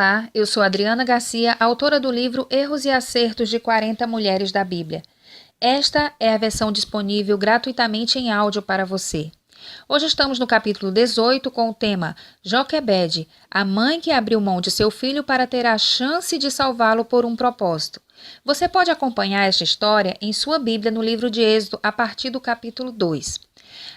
Olá, eu sou Adriana Garcia, autora do livro Erros e Acertos de 40 Mulheres da Bíblia. Esta é a versão disponível gratuitamente em áudio para você. Hoje estamos no capítulo 18 com o tema Joquebede, a mãe que abriu mão de seu filho para ter a chance de salvá-lo por um propósito. Você pode acompanhar esta história em sua Bíblia no livro de Êxodo a partir do capítulo 2.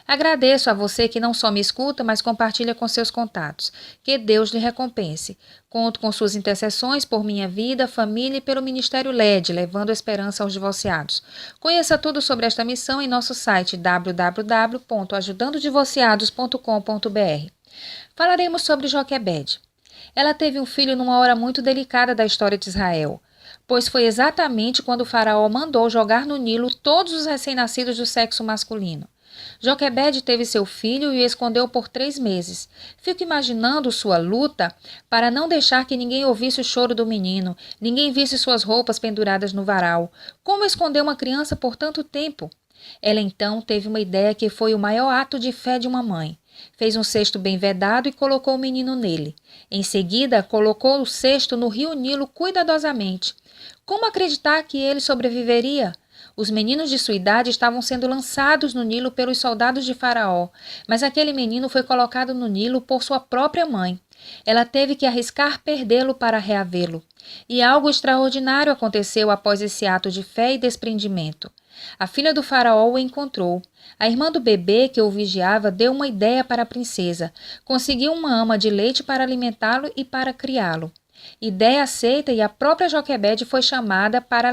Agradeço a você que não só me escuta, mas compartilha com seus contatos. Que Deus lhe recompense. Conto com suas intercessões por minha vida, família e pelo Ministério LED, levando esperança aos divorciados. Conheça tudo sobre esta missão em nosso site www.ajudandodivorciados.com.br. Falaremos sobre Joquebede. Ela teve um filho numa hora muito delicada da história de Israel, pois foi exatamente quando o faraó mandou jogar no Nilo todos os recém-nascidos do sexo masculino. Joquebede teve seu filho e o escondeu por 3 meses. Fico imaginando sua luta para não deixar que ninguém ouvisse o choro do menino, ninguém visse suas roupas penduradas no varal. Como esconder uma criança por tanto tempo? Ela então teve uma ideia que foi o maior ato de fé de uma mãe. Fez um cesto bem vedado e colocou o menino nele. Em seguida, colocou o cesto no rio Nilo cuidadosamente. Como acreditar que ele sobreviveria? Os meninos de sua idade estavam sendo lançados no Nilo pelos soldados de Faraó, mas aquele menino foi colocado no Nilo por sua própria mãe. Ela teve que arriscar perdê-lo para reavê-lo. E algo extraordinário aconteceu após esse ato de fé e desprendimento. A filha do Faraó o encontrou. A irmã do bebê que o vigiava deu uma ideia para a princesa. Conseguiu uma ama de leite para alimentá-lo e para criá-lo. Ideia aceita, e a própria Joquebede foi chamada para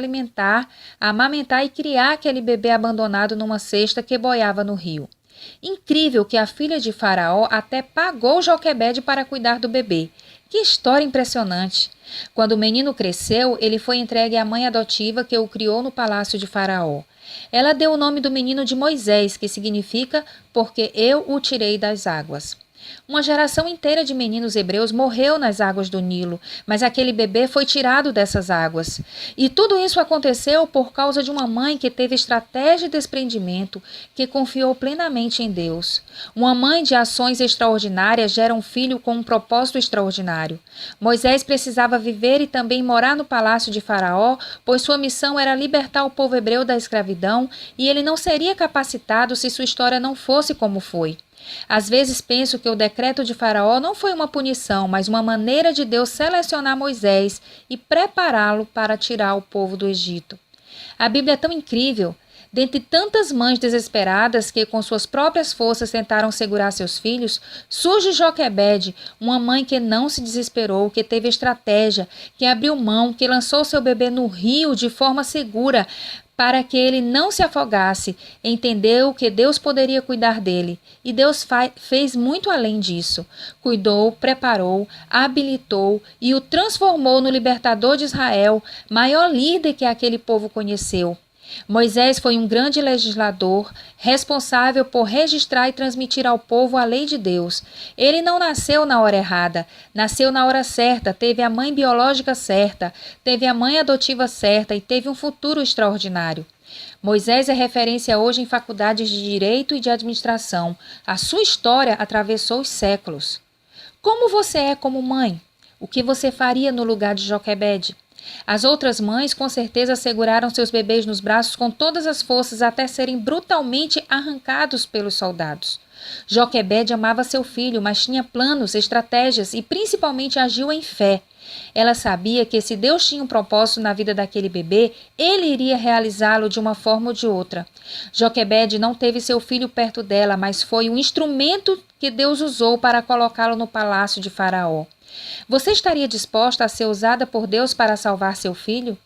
amamentar e criar aquele bebê abandonado numa cesta que boiava no rio. Incrível que a filha de Faraó até pagou Joquebede para cuidar do bebê. Que história impressionante! Quando o menino cresceu, ele foi entregue à mãe adotiva que o criou no palácio de Faraó. Ela deu o nome do menino de Moisés, que significa porque eu o tirei das águas. Uma geração inteira de meninos hebreus morreu nas águas do Nilo, mas aquele bebê foi tirado dessas águas. E tudo isso aconteceu por causa de uma mãe que teve estratégia e desprendimento, que confiou plenamente em Deus. Uma mãe de ações extraordinárias gera um filho com um propósito extraordinário. Moisés precisava viver e também morar no palácio de Faraó, pois sua missão era libertar o povo hebreu da escravidão, e ele não seria capacitado se sua história não fosse como foi. Às vezes penso que o decreto de Faraó não foi uma punição, mas uma maneira de Deus selecionar Moisés e prepará-lo para tirar o povo do Egito. A Bíblia é tão incrível. Dentre tantas mães desesperadas que com suas próprias forças tentaram segurar seus filhos, surge Joquebede, uma mãe que não se desesperou, que teve estratégia, que abriu mão, que lançou seu bebê no rio de forma segura, para que ele não se afogasse. Entendeu que Deus poderia cuidar dele. E Deus fez muito além disso. Cuidou, preparou, habilitou e o transformou no libertador de Israel, maior líder que aquele povo conheceu. Moisés foi um grande legislador, responsável por registrar e transmitir ao povo a lei de Deus. Ele não nasceu na hora errada, nasceu na hora certa, teve a mãe biológica certa, teve a mãe adotiva certa e teve um futuro extraordinário. Moisés é referência hoje em faculdades de Direito e de Administração. A sua história atravessou os séculos. Como você é como mãe? O que você faria no lugar de Joquebede? As outras mães com certeza seguraram seus bebês nos braços com todas as forças até serem brutalmente arrancados pelos soldados. Joquebede amava seu filho, mas tinha planos, estratégias e principalmente agiu em fé. Ela sabia que se Deus tinha um propósito na vida daquele bebê, ele iria realizá-lo de uma forma ou de outra. Joquebede não teve seu filho perto dela, mas foi um instrumento que Deus usou para colocá-lo no palácio de Faraó. Você estaria disposta a ser usada por Deus para salvar seu filho?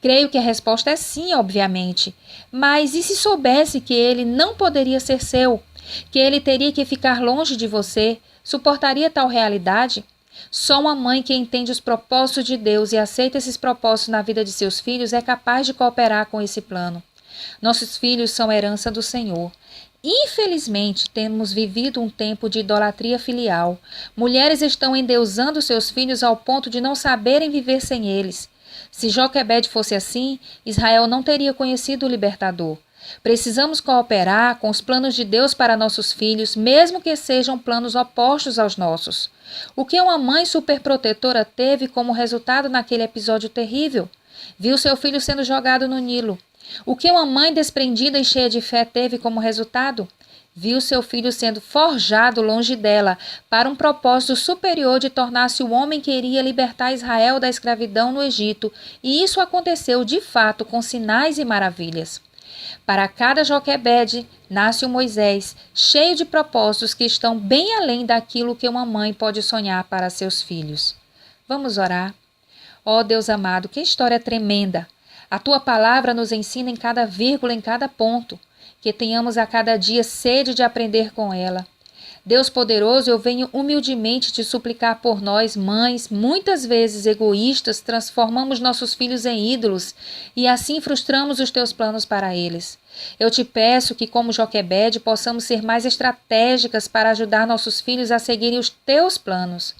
Creio que a resposta é sim, obviamente. Mas e se soubesse que ele não poderia ser seu? Que ele teria que ficar longe de você? Suportaria tal realidade? Só uma mãe que entende os propósitos de Deus e aceita esses propósitos na vida de seus filhos é capaz de cooperar com esse plano. Nossos filhos são herança do Senhor. Infelizmente, temos vivido um tempo de idolatria filial. Mulheres estão endeusando seus filhos ao ponto de não saberem viver sem eles. Se Joquebede fosse assim, Israel não teria conhecido o libertador. Precisamos cooperar com os planos de Deus para nossos filhos, mesmo que sejam planos opostos aos nossos. O que uma mãe superprotetora teve como resultado naquele episódio terrível? Viu seu filho sendo jogado no Nilo. O que uma mãe desprendida e cheia de fé teve como resultado? Viu seu filho sendo forjado longe dela para um propósito superior de tornar-se o homem que iria libertar Israel da escravidão no Egito, e isso aconteceu de fato com sinais e maravilhas. Para cada Joquebede nasce um Moisés, cheio de propósitos que estão bem além daquilo que uma mãe pode sonhar para seus filhos. Vamos orar? Ó Deus amado, que história tremenda! A Tua palavra nos ensina em cada vírgula, em cada ponto, que tenhamos a cada dia sede de aprender com ela. Deus poderoso, eu venho humildemente te suplicar por nós, mães, muitas vezes egoístas, transformamos nossos filhos em ídolos e assim frustramos os teus planos para eles. Eu te peço que, como Joquebede, possamos ser mais estratégicas para ajudar nossos filhos a seguirem os teus planos.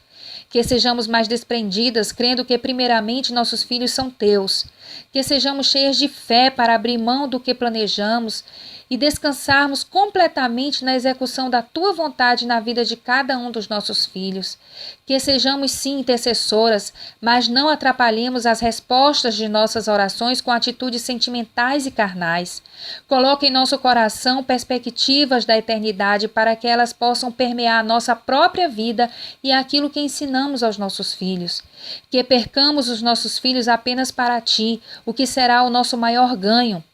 Que sejamos mais desprendidas, crendo que primeiramente nossos filhos são teus. Que sejamos cheias de fé para abrir mão do que planejamos e descansarmos completamente na execução da Tua vontade na vida de cada um dos nossos filhos. Que sejamos sim intercessoras, mas não atrapalhemos as respostas de nossas orações com atitudes sentimentais e carnais. Coloque em nosso coração perspectivas da eternidade para que elas possam permear a nossa própria vida e aquilo que ensinamos aos nossos filhos. Que percamos os nossos filhos apenas para Ti, o que será o nosso maior ganho.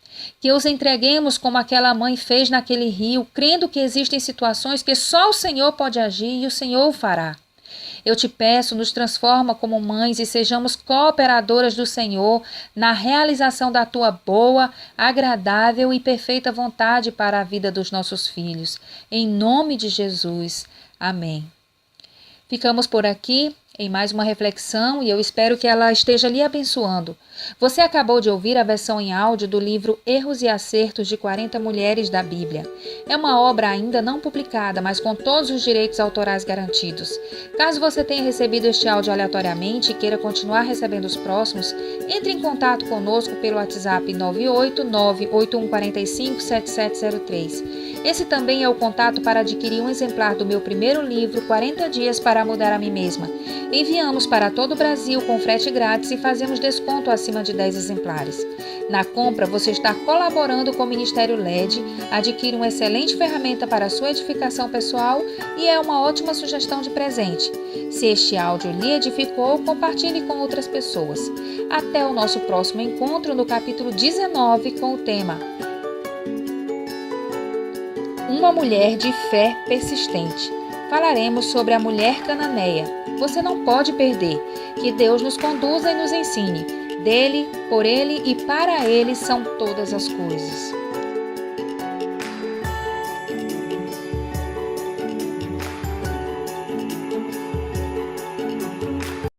Que os entreguemos como aquela mãe fez naquele rio, crendo que existem situações que só o Senhor pode agir e o Senhor o fará. Eu te peço, nos transforma como mães e sejamos cooperadoras do Senhor na realização da Tua boa, agradável e perfeita vontade para a vida dos nossos filhos. Em nome de Jesus. Amém. Ficamos por aqui em mais uma reflexão e eu espero que ela esteja lhe abençoando. Você acabou de ouvir a versão em áudio do livro Erros e Acertos de 40 Mulheres da Bíblia. É uma obra ainda não publicada, mas com todos os direitos autorais garantidos. Caso você tenha recebido este áudio aleatoriamente e queira continuar recebendo os próximos, entre em contato conosco pelo WhatsApp 989-8145-7703. Esse também é o contato para adquirir um exemplar do meu primeiro livro, 40 Dias para Mudar a Mim Mesma. Enviamos para todo o Brasil com frete grátis e fazemos desconto acima de 10 exemplares. Na compra, você está colaborando com o Ministério LED, adquire uma excelente ferramenta para a sua edificação pessoal e é uma ótima sugestão de presente. Se este áudio lhe edificou, compartilhe com outras pessoas. Até o nosso próximo encontro no capítulo 19 com o tema Uma mulher de fé persistente. Falaremos sobre a mulher cananeia. Você não pode perder. Que Deus nos conduza e nos ensine. Dele, por Ele e para Ele são todas as coisas.